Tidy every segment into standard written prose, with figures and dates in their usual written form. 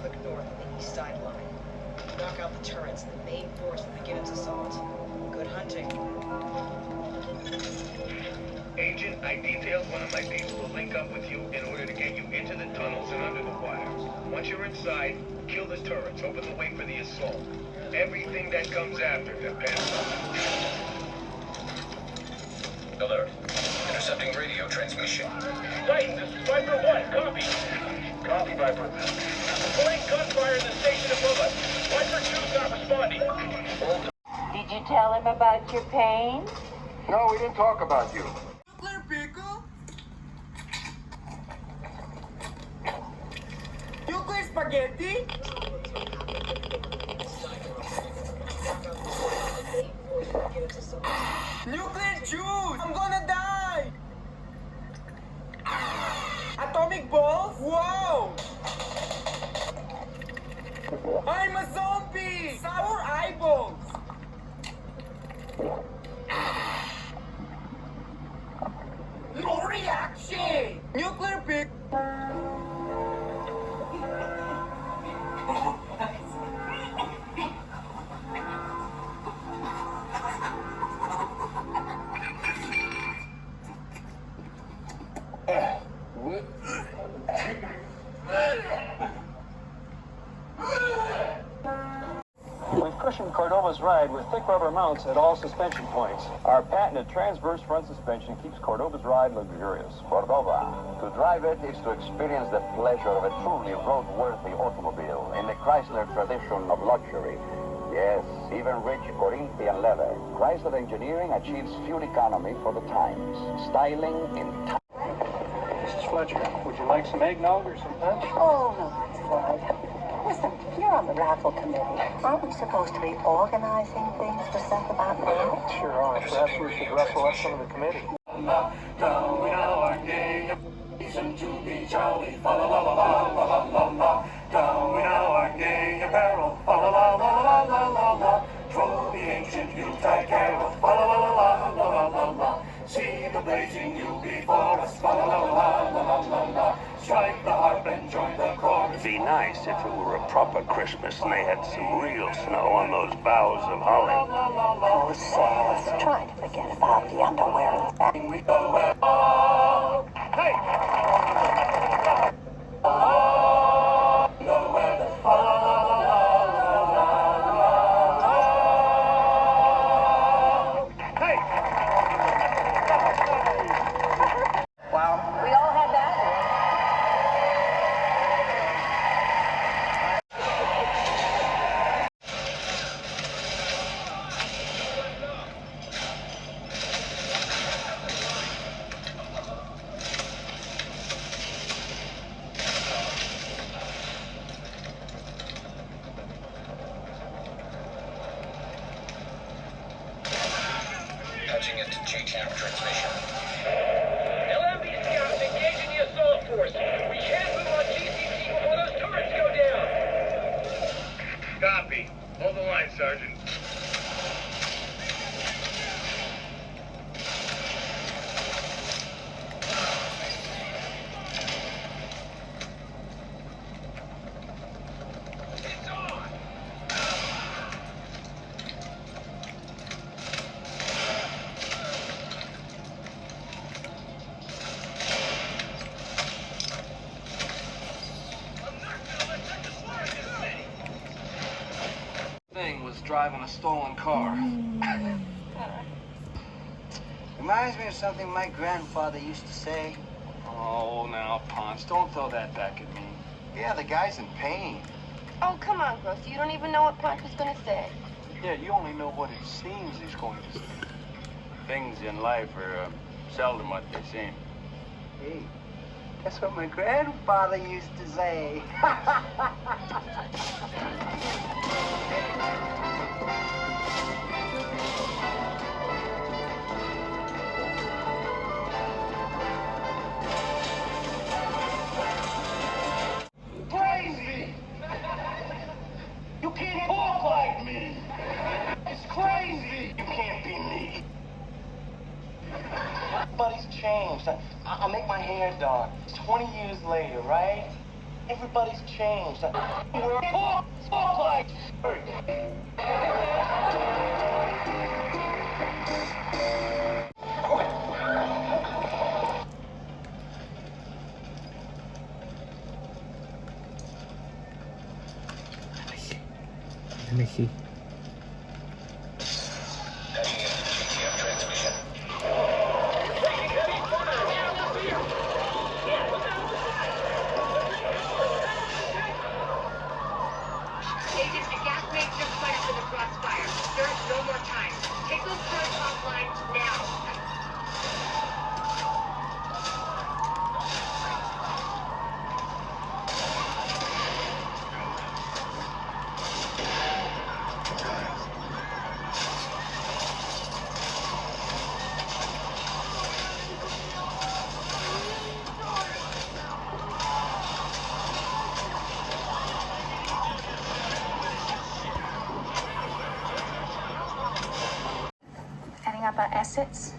quick north of the east side line. Knock out the turrets, and the main force will begin its assault. Good hunting. Agent, I detailed one of my people to link up with you in order to get you into the tunnels and under the wire. Once you're inside, kill the turrets, open the way for the assault. Everything that comes after depends on you. Alert. Intercepting radio transmission. Titan, this is Viper 1. Copy. Copy, Viper. Pulling gunfire in the station above us. Viper 2's not responding. Did you tell him about your pain? No, we didn't talk about you. Nuclear pickle? Nuclear spaghetti? Nuclear juice! I'm gonna die! Atomic balls? Whoa! I'm a zombie! Sour eyeballs! No reaction! Nuclear pick! We've cushioned Cordova's ride with thick rubber mounts at all suspension points. Our patented transverse front suspension keeps Cordova's ride luxurious. Cordova. To drive it is to experience the pleasure of a truly road-worthy automobile in the Chrysler tradition of luxury. Yes, even rich Corinthian leather. Chrysler Engineering achieves fuel economy for the times. Styling in time. Mrs. Fletcher, would you like some eggnog or some punch? Oh, no, that's right. Listen, you're on the raffle committee. Aren't we supposed to be organizing things for Seth about now? Sure are. Perhaps we should wrestle up some of the committee. Down we are gay, reason to be jolly, fa la la la la la la la. Down we are gay apparel, fa la la la la la la la. Troll the ancient Yuletide carol, fa la la la la la la la. See the blazing Yule before us, fa la la la la la la. Strike the harp and join the chorus. It'd be nice if it were a proper Christmas and they had some real snow on those boughs of holly. Oh, Seth, try to forget about the underwear. We go hey! No weather, fa la la la la la la. Hey! Wow. We all had that. Patching it to GTAM transmission. LMB scouts engaging the assault force. We can't move on GCC before those turrets go down. Copy. Hold the line, Sergeant. It's on! Thing was driving a stolen car. Reminds me of something my grandfather used to say. Oh, now, Ponce, don't throw that back at me. Yeah, the guy's in pain. Oh, come on, Gross. You don't even know what Punch was going to say. Yeah, you only know what it seems he's going to say. Things in life are seldom what they seem. Hey, that's what my grandfather used to say. Crazy! You can't talk like me! It's crazy! You can't be me! But he's changed. I'll make my hair dark. It's 20 years later, right? Everybody's changed. Let me see. Patching into GTM transmission. Agent, the gas main just fired for the crossfire. There is no more time. Take those turrets offline now. Adding up our assets.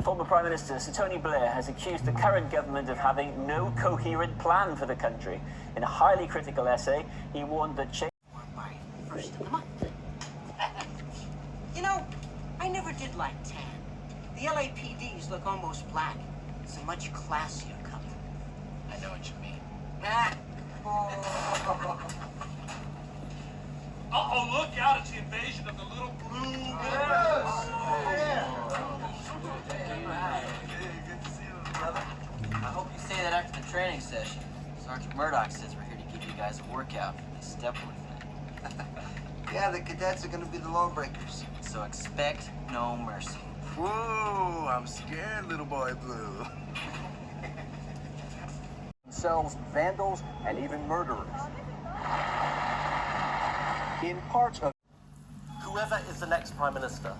Former Prime Minister Sir Tony Blair has accused the current government of having no coherent plan for the country. In a highly critical essay, he warned that change... First of the month. You know, I never did like tan. The LAPDs look almost black. It's a much classier color. I know what you mean. Uh-oh, look out, it's the invasion of the little blue bears. I hope you say that after the training session. Sergeant Murdoch says we're here to give you guys a workout for the Steppenwolf thing. Yeah, the cadets are gonna be the lawbreakers. So expect no mercy. Whoa, I'm scared, little boy blue. Themselves vandals and even murderers. In parts of... Whoever is the next Prime Minister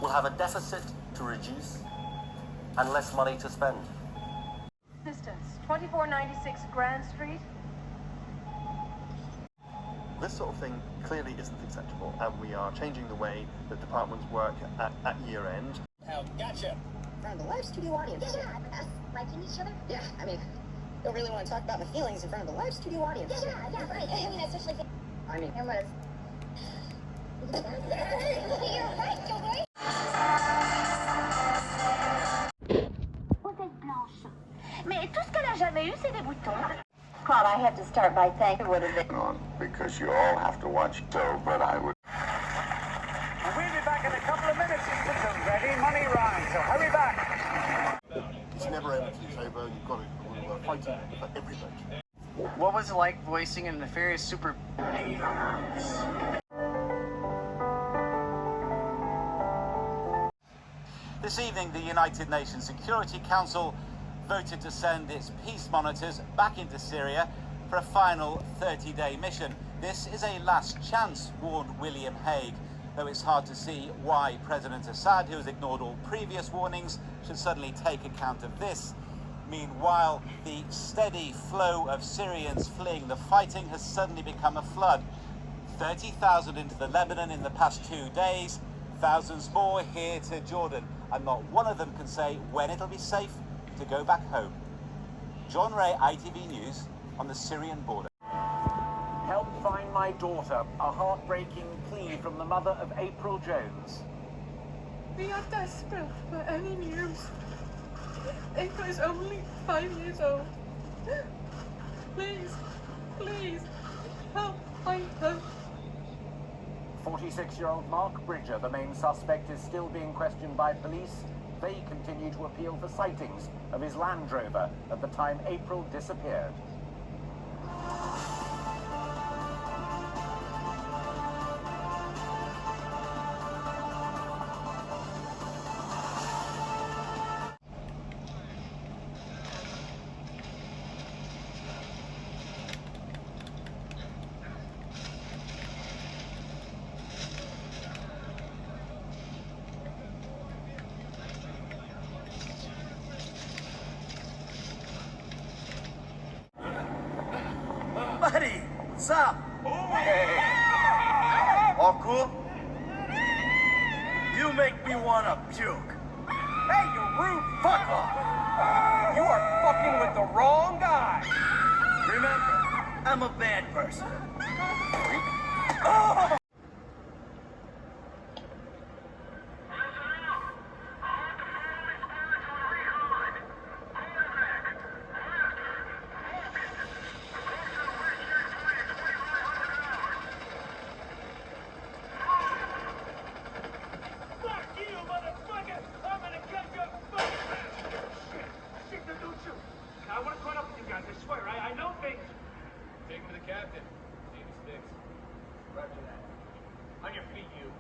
will have a deficit to reduce and less money to spend. Distance, 2496 Grand Street. This sort of thing clearly isn't acceptable, and we are changing the way that departments work at year end. Oh, gotcha. In front of the live studio audience. Yeah, us liking each other? Yeah, I mean, don't really want to talk about my feelings in front of the live studio audience. Yeah, right. I mean, especially... I mean, cameras. You're right, Joey. Mais tout ce qu'elle a jamais eu, c'est des boutons. Claude, I have to start by thanking what have been on because you all have to watch so, but I would. And we'll be back in a couple of minutes with some ready money round, so hurry back. It's never empty, it's over, you've got to we're fighting for everything. What was it like voicing a nefarious super... This evening, the United Nations Security Council voted to send its peace monitors back into Syria for a final 30-day mission. This is a last chance, warned William Hague, though it's hard to see why President Assad, who has ignored all previous warnings, should suddenly take account of this. Meanwhile, the steady flow of Syrians fleeing the fighting has suddenly become a flood. 30,000 into the Lebanon in the past 2 days, thousands more here to Jordan, and not one of them can say when it'll be safe to go back home. John Ray, ITV News, on the Syrian border. Help find my daughter, a heartbreaking plea from the mother of April Jones. We are desperate for any news. April is only 5 years old. Please, please, help find her. 46-year-old Mark Bridger, the main suspect, is still being questioned by police. They continue to appeal for sightings of his Land Rover at the time April disappeared. What's up? Hey. All cool? You make me wanna puke. Hey, you rude fuck off! You are fucking with the wrong guy! Remember, I'm a bad person. I want to caught up with you guys, I swear. I know things. Take him to the captain. See if he sticks. Roger that. On your feet, you.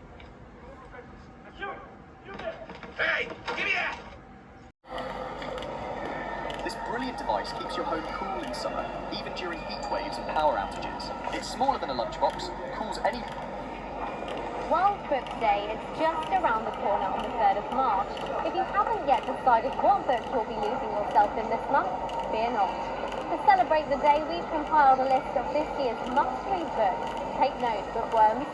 You there. Hey! Give me that! This brilliant device keeps your home cool in summer, even during heat waves and power outages. It's smaller than a lunchbox, cools any... World Book Day is just around the corner on the 3rd of March. If you haven't yet decided what book you'll be losing yourself in this month, fear not. To celebrate the day, we've compiled a list of this year's must-read books. Take note, bookworms.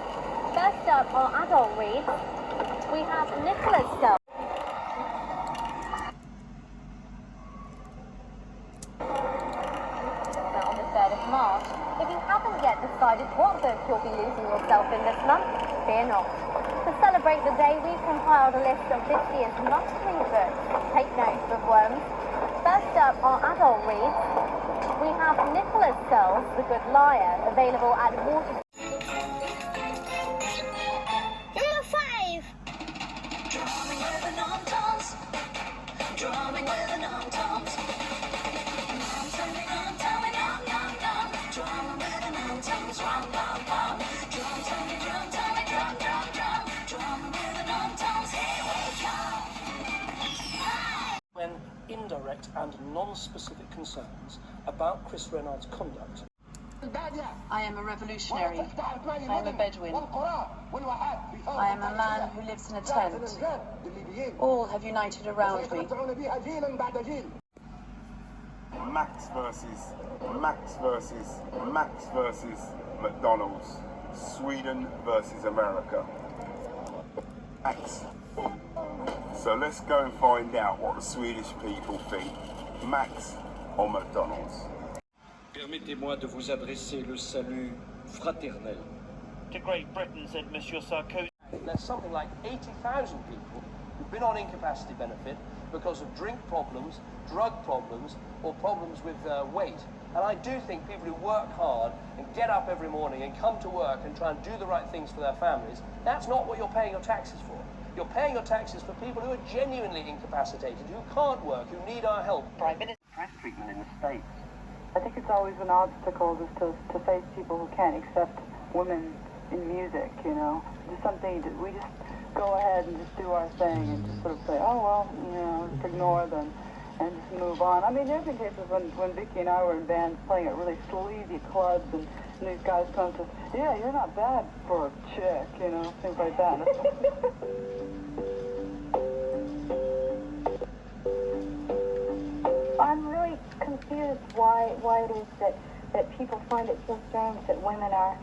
First up, our adult reads. We have Nicholas Self. On the 3rd of March. If you haven't yet decided what book you'll be losing yourself in this month, fear not. To celebrate the day, we've compiled a list of this year's must-read books. Take note, bookworms. First up, our adult reads. We have Nicholas Sells' The Good Liar, available at Water. Number 5. Drumming with the nom-toms. Drumming with the nom-toms. Nom-tomming, nom-tomming, nom-nom-nom. Drumming with the nom-toms, rom-pom-pom. Drum-tomming, drum-tomming, drum-drum-drum. Drumming with the nom-toms, here we come. When indirect and non-specific concerns about Chris Renard's conduct. I am a revolutionary. I am a Bedouin. I am a man who lives in a tent. All have united around me. Max versus McDonald's. Sweden versus America. Max. So let's go and find out what the Swedish people think. Max or McDonald's? Permettez-moi de vous adresser le salut fraternel. To Great Britain, said Monsieur Sarkozy. There's something like 80,000 people who've been on incapacity benefit because of drink problems, drug problems, or problems with weight. And I do think people who work hard and get up every morning and come to work and try and do the right things for their families, that's not what you're paying your taxes for. You're paying your taxes for people who are genuinely incapacitated, who can't work, who need our help. Press treatment in the States. I think it's always an obstacle just to face people who can't accept women in music, you know. Just something that we just go ahead and just do our thing and just sort of say, oh, well, you know, just ignore them and just move on. I mean, there's been cases when Vicky and I were in bands playing at really sleazy clubs and these guys come to, yeah, you're not bad for a chick, you know, things like that. I'm really confused why it is that people find it so strange that women are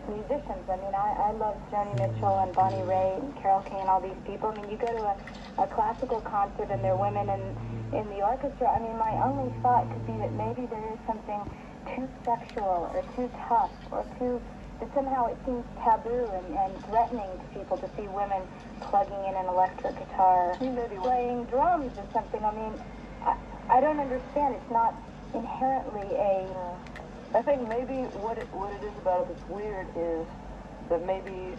musicians. I mean, I love Joni Mitchell and Bonnie Raitt and Carole King and all these people. I mean, you go to a classical concert and there are women in the orchestra. I mean, my only thought could be that maybe there is something too sexual or too tough or that somehow it seems taboo and threatening to people to see women plugging in an electric guitar, maybe playing drums or something. I mean, I don't understand. It's not inherently a... I think maybe what it is about it that's weird is that maybe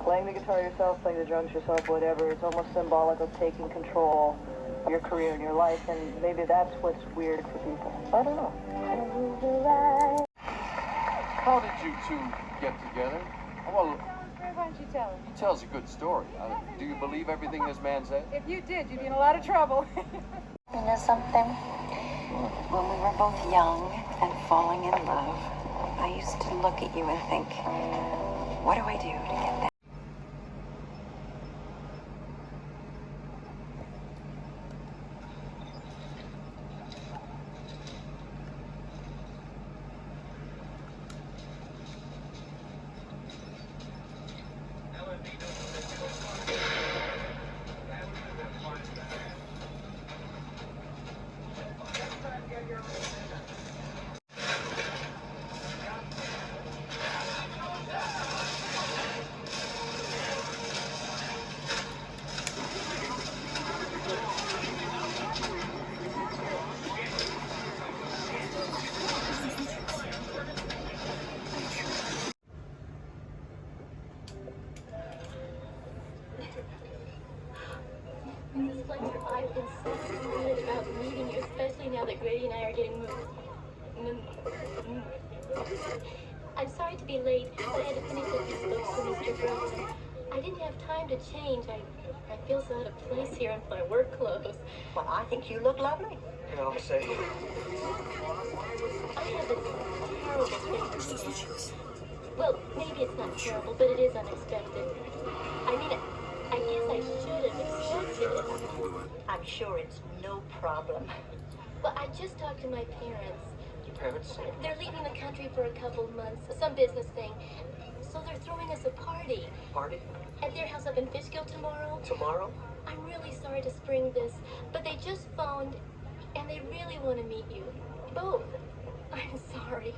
playing the guitar yourself, playing the drums yourself, whatever, it's almost symbolic of taking control of your career and your life, and maybe that's what's weird for people. I don't know. How did you two get together? Well, Why don't you tell him? he tells a good story. Do you believe everything this man said? If you did, you'd be in a lot of trouble. You know something? When we were both young and falling in love, I used to look at you and think, what do I do to get that? I've been so excited about meeting you, especially now that Grady and I are getting moved. I'm sorry to be late, but I had to finish up these books for Mr. Brooks. I didn't have time to change. I feel so out of place here in my work clothes. Well, I think you look lovely. No, say. I have this terrible thing. Well, maybe it's not terrible, but it is unexpected. I mean, I guess I should have expected it. I'm sure it's no problem. Well, I just talked to my parents. Your parents? They're leaving the country for a couple of months, some business thing. So they're throwing us a party. Party? At their house up in Fishkill tomorrow. Tomorrow? I'm really sorry to spring this, but they just phoned, and they really want to meet you. Both. I'm sorry.